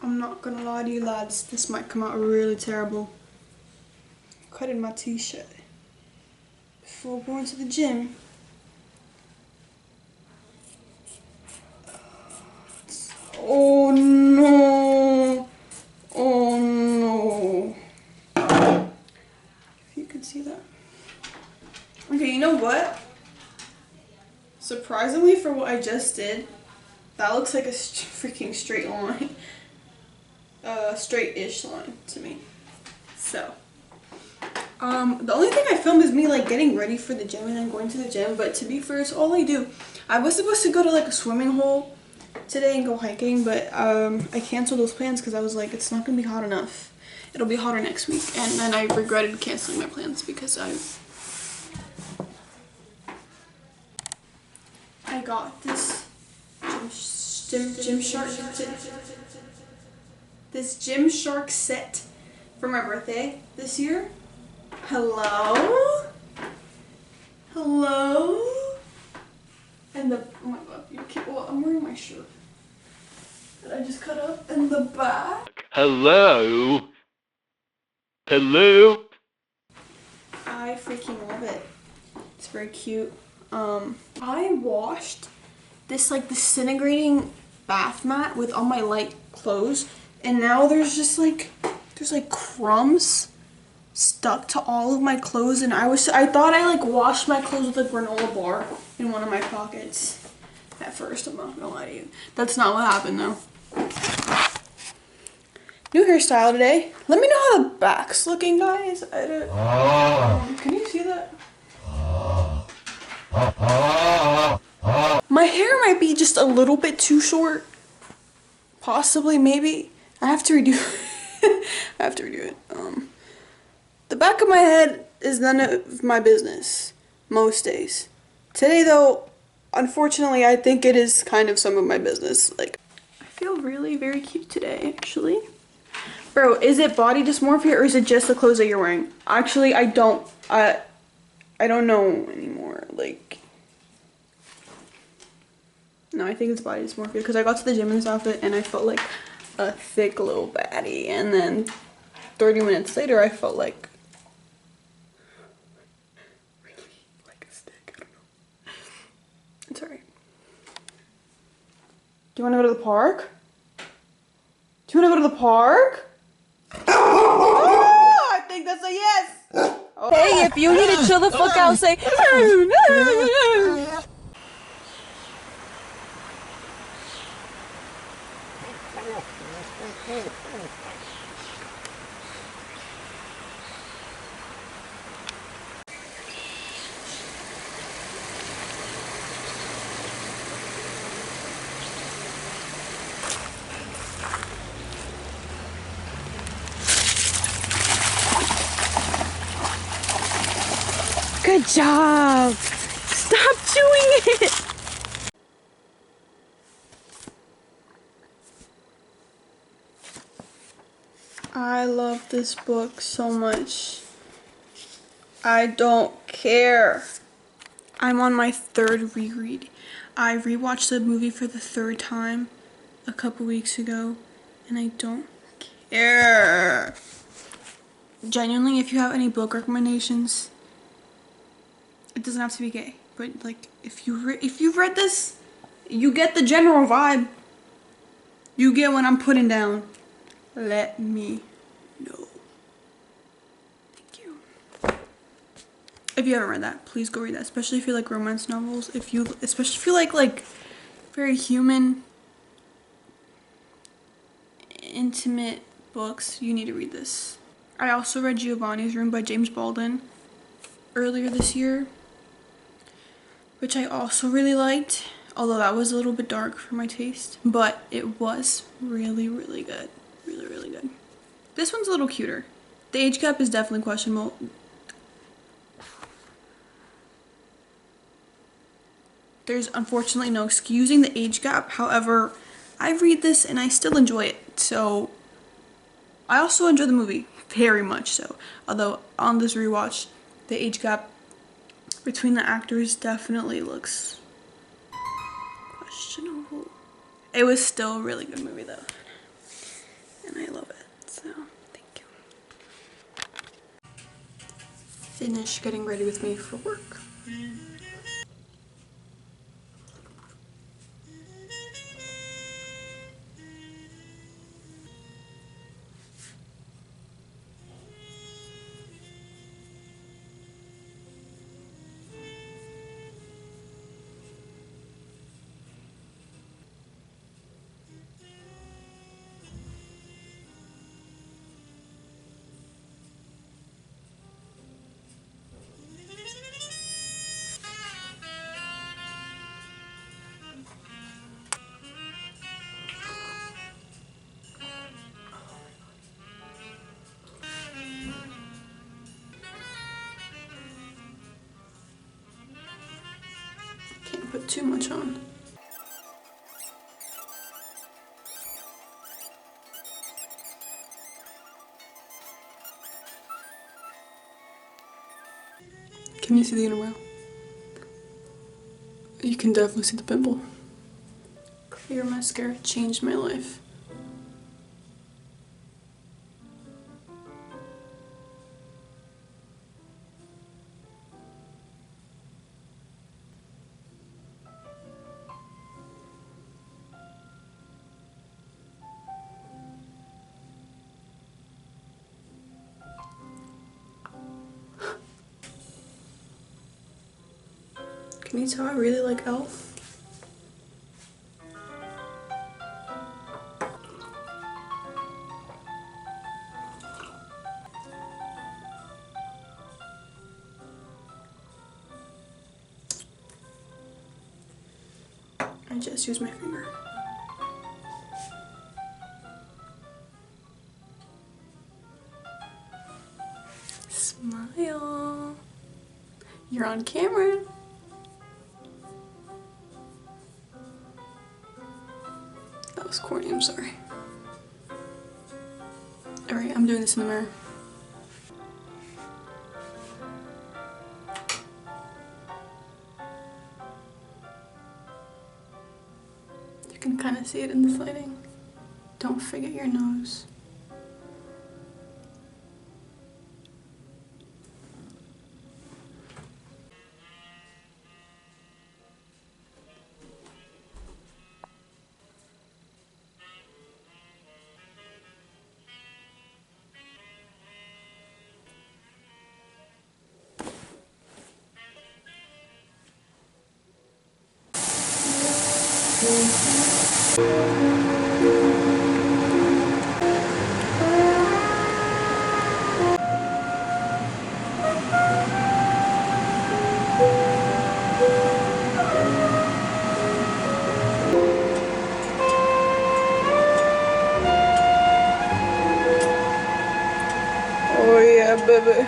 I'm not gonna lie to you lads, this might come out really terrible. Cutting my t-shirt before going to the gym. Oh no! Oh no! If you could see that. Okay, you know what? Surprisingly for what I just did, that looks like a freaking straight line. Straight-ish line to me. So, the only thing I filmed is me like getting ready for the gym and then going to the gym, but to be fair, it's all I do. I was supposed to go to like a swimming hole today and go hiking, but I canceled those plans because I was like, it's not gonna be hot enough. It'll be hotter next week, and then I regretted canceling my plans because I got this Gymshark set for my birthday this year. Hello? And oh my god, you can't, well, I'm wearing my shirt that I just cut up in the back. Hello? I freaking love it. It's very cute. I washed this like disintegrating bath mat with all my light clothes, and now there's like crumbs stuck to all of my clothes, and I thought I like washed my clothes with a granola bar in one of my pockets at first. I'm not gonna lie to you. That's not what happened though. New hairstyle today. Let me know how the back's looking, guys. Can you see that? My hair might be just a little bit too short. Possibly, maybe. I have to redo it. I have to redo it. The back of my head is none of my business most days. Today though, unfortunately, I think it is kind of some of my business. Like, I feel really very cute today, actually. Bro, is it body dysmorphia or is it just the clothes that you're wearing? Actually, I don't know anymore. Like, no, I think it's body dysmorphia because I got to the gym in this outfit and I felt like a thick little baddie, and then 30 minutes later I felt like really like a stick. I don't know. It's alright. Do you want to go to the park? Do you want to go to the park? Oh, I think that's a yes. Oh. Hey, if you need to chill the fuck out, say. Good job! Stop chewing it! I love this book so much. I don't care. I'm on my third reread. I rewatched the movie for the third time a couple weeks ago, and I don't care. Genuinely, if you have any book recommendations, it doesn't have to be gay, but like if you've read this, you get the general vibe. You get what I'm putting down. Let me know. Thank you. If you haven't read that, please go read that. Especially if you like romance novels. Especially if you like very human, intimate books, you need to read this. I also read Giovanni's Room by James Baldwin earlier this year, which I also really liked, although that was a little bit dark for my taste, but it was really, really good. Really, really good. This one's a little cuter. The age gap is definitely questionable. There's unfortunately no excusing the age gap. However, I read this and I still enjoy it. So I also enjoy the movie, very much so. Although on this rewatch, the age gap between the actors definitely looks questionable. It was still a really good movie though. and I love it, so thank you. Finish getting ready with me for work. Can't put too much on. Can you see the unibrow? You can definitely see the pimple. Clear mascara changed my life. Can you tell I really like e.l.f.? I just used my finger. Smile. You're on camera. That was corny, I'm sorry. Alright, I'm doing this in the mirror. You can kind of see it in this lighting. Don't forget your nose. Oh yeah, baby.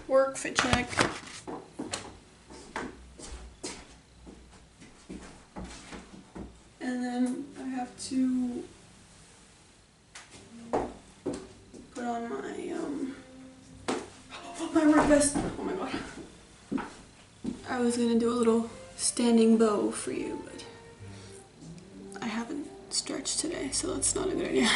Work fit check. And then I have to put on my work vest. Oh my god. I was gonna do a little standing bow for you, but I haven't stretched today, so that's not a good idea.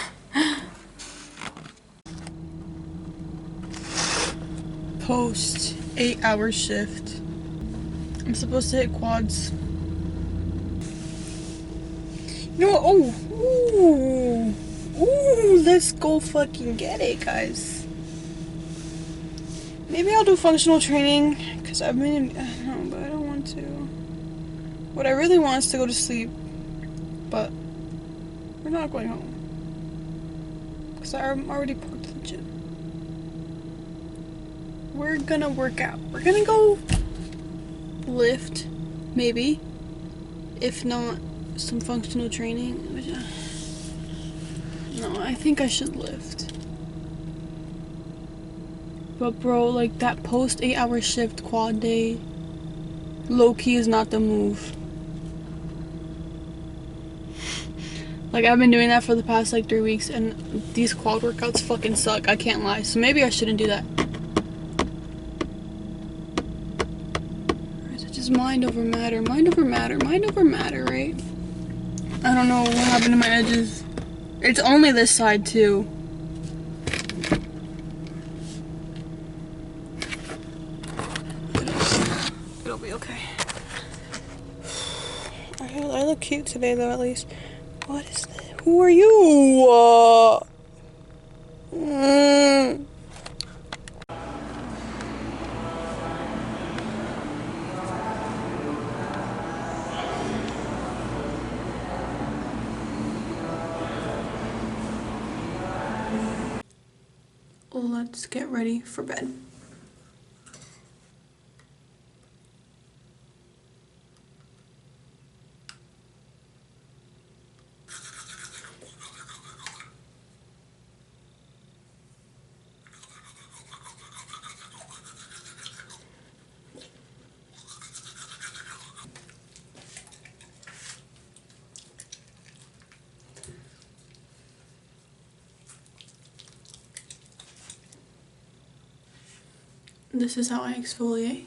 Post 8-hour shift. I'm supposed to hit quads. You know what? Oh, ooh, let's go fucking get it, guys. Maybe I'll do functional training, because I've been, I don't know, but I don't want to. What I really want is to go to sleep, but we're not going home. Because I'm already parked at the gym. We're gonna work out. We're gonna go lift, maybe. If not, some functional training. No, I think I should lift. But bro, like that post 8-hour shift quad day, low key is not the move. Like, I've been doing that for the past, like, 3 weeks, and these quad workouts fucking suck. I can't lie. So maybe I shouldn't do that. Or is it just mind over matter? Mind over matter. Mind over matter, right? I don't know what happened to my edges. It's only this side, too. It'll be okay. I look cute today, though, at least. What is this? Who are you? Let's get ready for bed. This is how I exfoliate.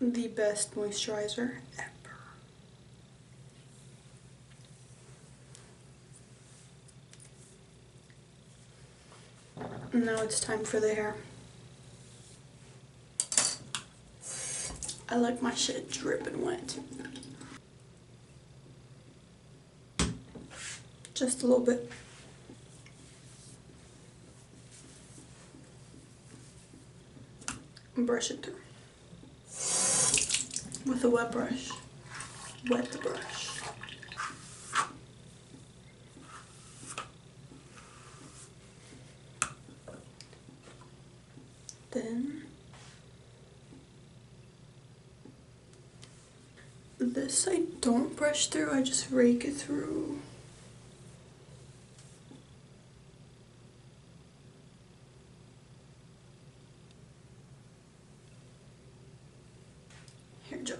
The best moisturizer ever. Now it's time for the hair. I like my shit dripping wet. Just a little bit. And brush it through. With a wet brush. Wet brush. Then this I don't brush through, I just rake it through. Here, Joe.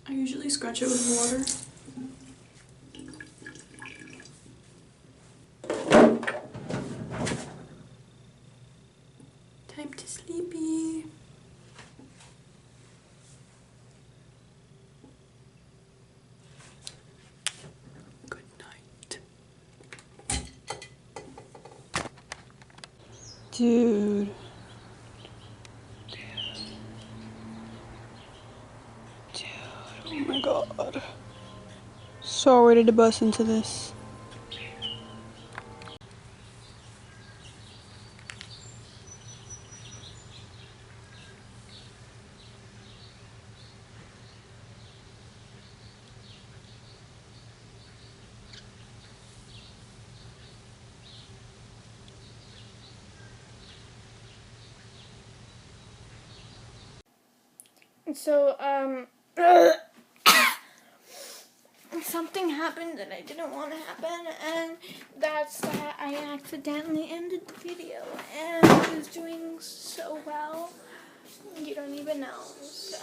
I usually scratch it with water. Time to sleepy. Good night. Dude. Oh my god. So ready to bust into this. So, something happened that I didn't want to happen, and that's that I accidentally ended the video, and I was doing so well, you don't even know. So.